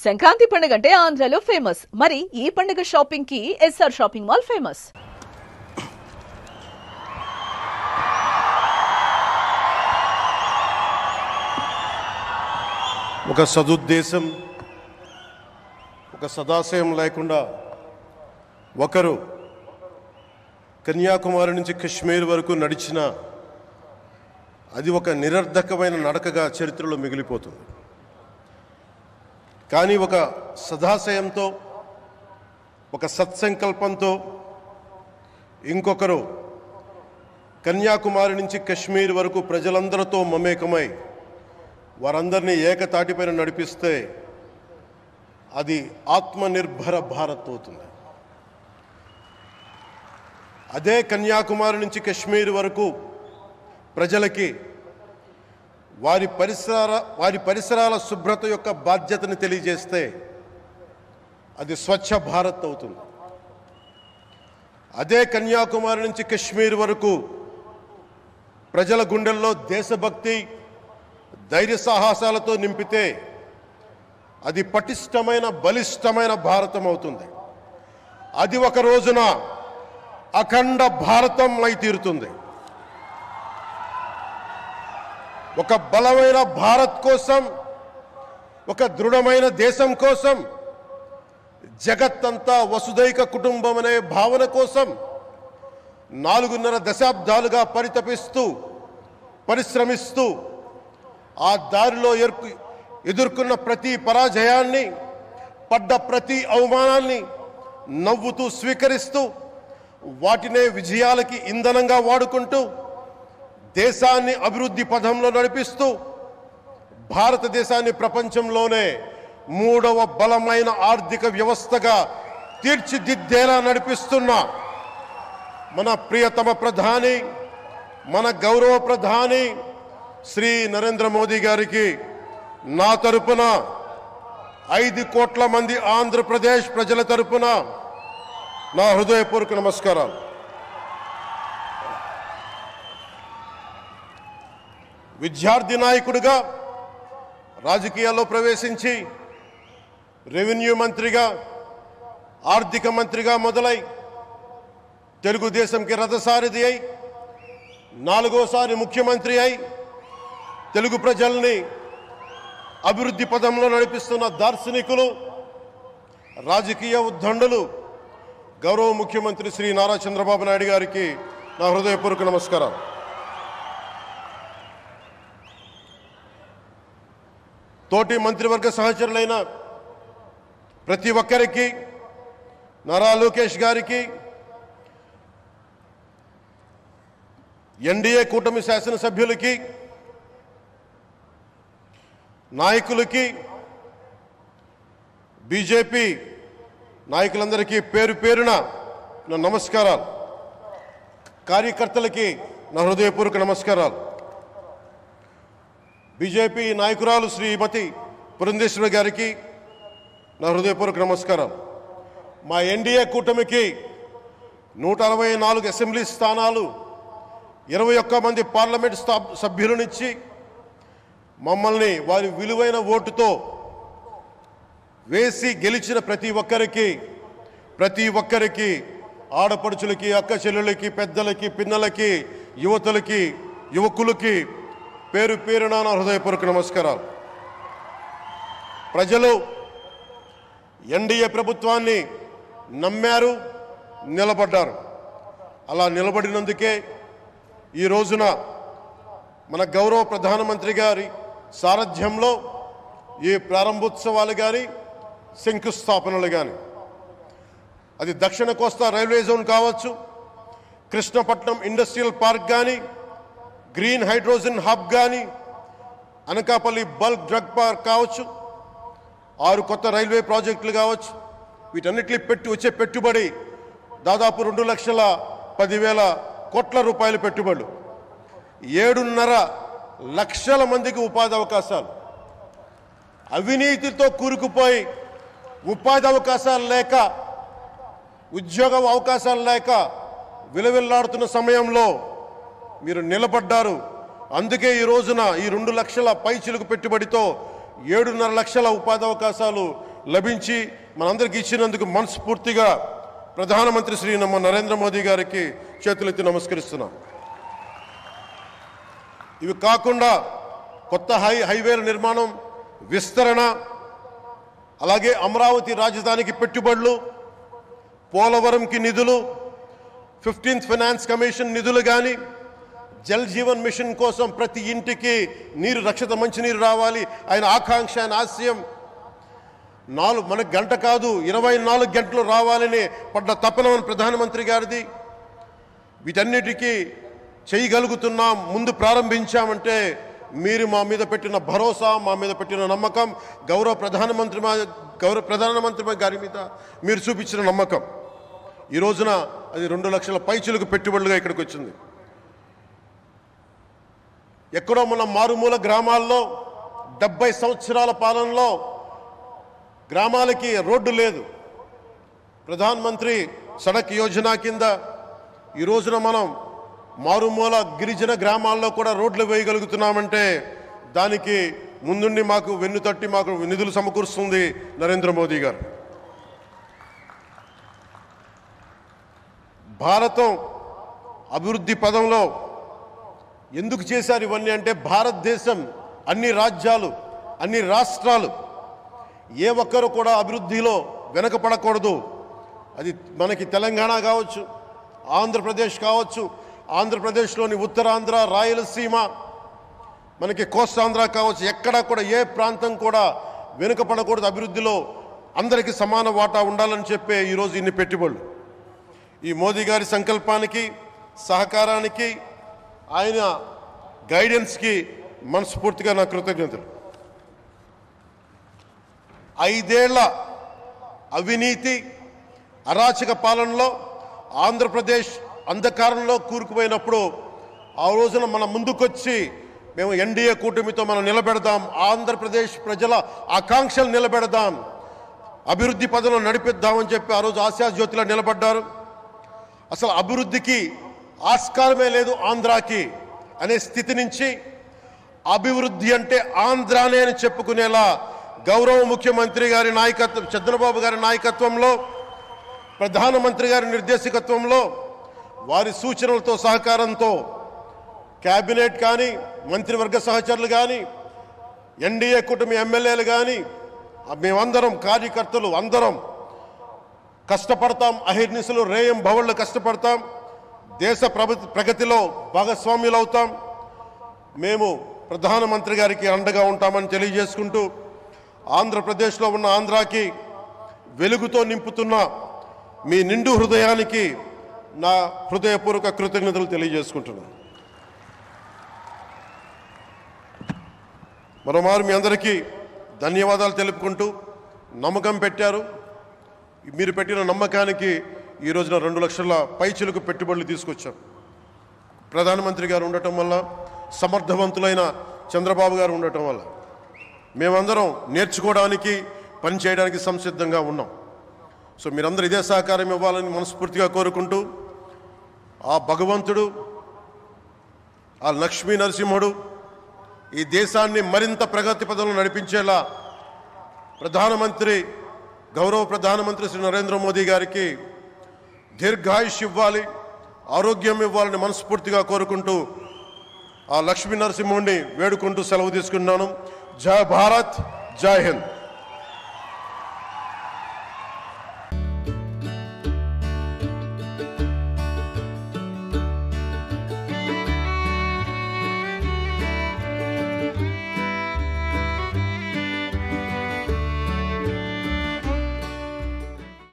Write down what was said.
సంక్రాంతి పండుగ అంటే ఆంధ్రాలో ఫేమస్. మరి ఈ పండుగ షాపింగ్ కి ఎస్ఆర్ షాపింగ్ మాల్ ఫేమస్. ఒక సదుద్దేశం, ఒక సదాశయం లేకుండా ఒకరు కన్యాకుమారి నుంచి కశ్మీర్ వరకు నడిచిన అది ఒక నిరర్ధకమైన నడకగా చరిత్రలో మిగిలిపోతుంది. కానీ ఒక సదాశయంతో, ఒక సత్సంకల్పంతో ఇంకొకరు కన్యాకుమారి నుంచి కశ్మీర్ వరకు ప్రజలందరితో మమేకమై వారందరినీ ఏకతాటిపైన నడిపిస్తే అది ఆత్మనిర్భర భారత్ అవుతుంది. అదే కన్యాకుమారి నుంచి కశ్మీర్ వరకు ప్రజలకి వారి పరిసరాల శుభ్రత యొక్క బాధ్యతను తెలియజేస్తే అది స్వచ్ఛ భారత్ అవుతుంది. అదే కన్యాకుమారి నుంచి కశ్మీర్ వరకు ప్రజల గుండెల్లో దేశభక్తి, ధైర్య సాహసాలతో నింపితే అది పటిష్టమైన, బలిష్టమైన భారతం అవుతుంది. అది ఒక రోజున అఖండ భారతం అయి తీరుతుంది. ఒక బలమైన భారత్ కోసం, ఒక దృఢమైన దేశం కోసం, జగత్తంతా వసుదైక కుటుంబం అనే భావన కోసం 4.5 దశాబ్దాలుగా పరితపిస్తూ, పరిశ్రమిస్తూ ఆ దారిలో ఎదుర్కొన్న ప్రతి పరాజయాన్ని, పడ్డ ప్రతి అవమానాన్ని నవ్వుతూ స్వీకరిస్తూ, వాటినే విజయాలకి ఇంధనంగా వాడుకుంటూ, దేశాన్ని అభివృద్ధి పథంలో నడిపిస్తూ, భారతదేశాన్ని ప్రపంచంలోనే 3వ బలమైన ఆర్థిక వ్యవస్థగా తీర్చిదిద్దేలా నడిపిస్తున్న మన ప్రియతమ ప్రధాని, మన గౌరవ ప్రధాని శ్రీ నరేంద్ర మోదీ గారికి నా తరపున 5 కోట్ల మంది ఆంధ్రప్రదేశ్ ప్రజల తరపున నా హృదయపూర్వక నమస్కారాలు. విద్యార్థి నాయకుడిగా రాజకీయాల్లో ప్రవేశించి రెవెన్యూ మంత్రిగా, ఆర్థిక మంత్రిగా మొదలై తెలుగుదేశంకి రథసారథి అయి 4వసారి ముఖ్యమంత్రి అయి తెలుగు ప్రజల్ని అభివృద్ధి పదంలో నడిపిస్తున్న దార్శనికులు, రాజకీయ ఉద్దండులు గౌరవ ముఖ్యమంత్రి శ్రీ నారా చంద్రబాబు నాయుడు గారికి నా హృదయపూర్వక నమస్కారం. తోటి మంత్రివర్గ సహచరులైన ప్రతి ఒక్కరికి, నారా లోకేష్ గారికి, ఎన్డీఏ కూటమి శాసనసభ్యులకి, నాయకులకి, బీజేపీ నాయకులందరికీ పేరు పేరున నా నమస్కారాలు. కార్యకర్తలకి నా హృదయపూర్వక నమస్కారాలు. బీజేపీ నాయకురాలు శ్రీమతి పురంధేశ్వరి గారికి నా హృదయపూర్వక నమస్కారం. మా ఎన్డీఏ కూటమికి 164 అసెంబ్లీ స్థానాలు, 21 మంది పార్లమెంట్ సభ్యులనిచ్చి మమ్మల్ని వారి విలువైన ఓటుతో వేసి గెలిచిన ప్రతి ఒక్కరికి ఆడపడుచులకి, అక్క చెల్లెలకి, పెద్దలకి, పిన్నలకి, యువతులకి, యువకులకి పేరు పేరున నా హృదయపూర్వక నమస్కారాలు. ప్రజలు ఎన్డీఏ ప్రభుత్వాన్ని నమ్మారు, నిలబడ్డారు. అలా నిలబడినందుకే ఈ రోజున మన గౌరవ ప్రధానమంత్రి గారి సారథ్యంలో ఈ ప్రారంభోత్సవాలు కానీ, శంకుస్థాపనలు కానీ, అది దక్షిణ కోస్తా రైల్వే జోన్ కావచ్చు, కృష్ణపట్నం ఇండస్ట్రియల్ పార్క్ కానీ, గ్రీన్ హైడ్రోజన్ హబ్ కానీ, అనకాపల్లి బల్క్ డ్రగ్ పార్క్ కావచ్చు, 6 కొత్త రైల్వే ప్రాజెక్టులు కావచ్చు, వీటన్నిటిని వచ్చే పెట్టుబడి దాదాపు 2,10,000 కోట్ల రూపాయల పెట్టుబడులు, 7.5 లక్షల మందికి ఉపాధి అవకాశాలు. అవినీతితో కూరుకుపోయి ఉపాధి అవకాశాలు లేక, ఉద్యోగ అవకాశాలు లేక విలవిల్లాడుతున్న సమయంలో మీరు నిలబడ్డారు. అందుకే ఈ రోజున ఈ 2 లక్షల పైచిలుకు పెట్టుబడితో 7.5 లక్షల ఉపాధి అవకాశాలు లభించి మనందరికీ ఇచ్చినందుకు మనస్ఫూర్తిగా ప్రధానమంత్రి శ్రీ నరేంద్ర మోదీ గారికి చేతులెత్తి నమస్కరిస్తున్నాం. ఇవి కాకుండా కొత్త హైవేల నిర్మాణం, విస్తరణ, అలాగే అమరావతి రాజధానికి పెట్టుబడులు, పోలవరంకి నిధులు, 15th ఫైనాన్స్ కమిషన్ నిధులు కానీ, జల్ జీవన్ మిషన్ కోసం ప్రతి ఇంటికి నీరు, రక్షిత మంచినీరు రావాలి ఆయన ఆకాంక్ష, ఆయన ఆశయం. మనకు గంట కాదు 24 గంటలు రావాలని పడ్డ తపన ప్రధానమంత్రి గారిది. వీటన్నిటికీ చేయగలుగుతున్నాం, ముందు ప్రారంభించామంటే మీరు మా మీద పెట్టిన భరోసా, మా మీద పెట్టిన నమ్మకం, గౌరవ ప్రధానమంత్రి గారి మీద మీరు చూపించిన నమ్మకం. ఈ రోజున అది 2 లక్షల పైచులకు పెట్టుబడులుగా ఇక్కడికి వచ్చింది. ఎక్కడో మన మారుమూల గ్రామాల్లో 70 సంవత్సరాల పాలనలో గ్రామాలకి రోడ్డు లేదు. ప్రధానమంత్రి సడక్ యోజన కింద ఈ రోజున మనం మారుమూల గిరిజన గ్రామాల్లో కూడా రోడ్లు వేయగలుగుతున్నామంటే దానికి ముందుండి మాకు వెన్నుతట్టి మాకు నిధులు సమకూరుస్తుంది నరేంద్ర మోదీ గారు. భారతం అభివృద్ధి పదంలో ఎందుకు చేశారు ఇవన్నీ అంటే, భారతదేశం అన్ని రాజ్యాలు, అన్ని రాష్ట్రాలు ఏ ఒక్కరు కూడా అభివృద్ధిలో వెనకపడకూడదు. అది మనకి తెలంగాణ కావచ్చు, ఆంధ్రప్రదేశ్ కావచ్చు, ఆంధ్రప్రదేశ్లోని ఉత్తరాంధ్ర, రాయలసీమ, మనకి కోస్తాంధ్ర కావచ్చు, ఎక్కడా కూడా ఏ ప్రాంతం కూడా వెనుకపడకూడదు. అభివృద్ధిలో అందరికీ సమాన వాటా ఉండాలని చెప్పే ఈరోజు ఇన్ని పెట్టుబడులు. ఈ మోదీ గారి సంకల్పానికి, సహకారానికి, ఆయన గైడెన్స్కి మనస్ఫూర్తిగా నా కృతజ్ఞతలు. 5 ఏళ్ల అవినీతి, అరాచక పాలనలో ఆంధ్రప్రదేశ్ అంధకారంలో కూరుకుపోయినప్పుడు ఆ రోజున మన ముందుకొచ్చి మేము ఎన్డీఏ కూటమితో మనం నిలబెడదాం, ఆంధ్రప్రదేశ్ ప్రజల ఆకాంక్షలు నిలబెడదాం, అభివృద్ధి పదంలో నడిపిద్దామని చెప్పి ఆ రోజు ఆశాజ్యోతిలో నిలబడ్డారు. అసలు అభివృద్ధికి ఆస్కారమే లేదు ఆంధ్రాకి అనే స్థితి నుంచి అభివృద్ధి అంటే ఆంధ్రానే అని చెప్పుకునేలా గౌరవ ముఖ్యమంత్రి గారి నాయకత్వం, చంద్రబాబు గారి నాయకత్వంలో, ప్రధానమంత్రి గారి నిర్దేశకత్వంలో, వారి సూచనలతో సహకారంతో క్యాబినెట్ కానీ, మంత్రివర్గ సహచరులు కానీ, ఎన్డీఏ కూటమి ఎమ్మెల్యేలు కానీ, మేమందరం కార్యకర్తలు అందరం కష్టపడతాం. అహిర్నిశలు రేయం భవళ్ళు కష్టపడతాం. దేశ ప్రగతిలో భాగస్వామ్యులు అవుతాం. మేము ప్రధానమంత్రి గారికి అండగా ఉంటామని తెలియజేసుకుంటూ, ఆంధ్రప్రదేశ్లో ఉన్న ఆంధ్రాకి వెలుగుతో నింపుతున్న మీ నిండు హృదయానికి నా హృదయపూర్వక కృతజ్ఞతలు తెలియజేసుకుంటున్నాను. మరోమారు మీ అందరికీ ధన్యవాదాలు తెలుపుకుంటూ, నమ్మకం పెట్టారు. మీరు పెట్టిన నమ్మకానికి ఈ రోజున 2 లక్షల పైచిలకు పెట్టుబడులు తీసుకొచ్చాం. ప్రధానమంత్రి గారు ఉండటం వల్ల, సమర్థవంతులైన చంద్రబాబు గారు ఉండటం వల్ల మేమందరం నేర్చుకోవడానికి, పనిచేయడానికి సంసిద్ధంగా ఉన్నాం. సో మీరందరూ ఇదే సహకారం ఇవ్వాలని మనస్ఫూర్తిగా కోరుకుంటూ, ఆ భగవంతుడు, ఆ లక్ష్మీ నరసింహుడు ఈ దేశాన్ని మరింత ప్రగతి పదంలో నడిపించేలా గౌరవ ప్రధానమంత్రి శ్రీ నరేంద్ర మోదీ గారికి దీర్ఘాయుష్ ఇవ్వాలి, ఆరోగ్యం ఇవ్వాలని మనస్ఫూర్తిగా కోరుకుంటూ, ఆ లక్ష్మీ నరసింహుడిని వేడుకుంటూ సెలవు తీసుకున్నాను. జై భారత్, జై హింద్.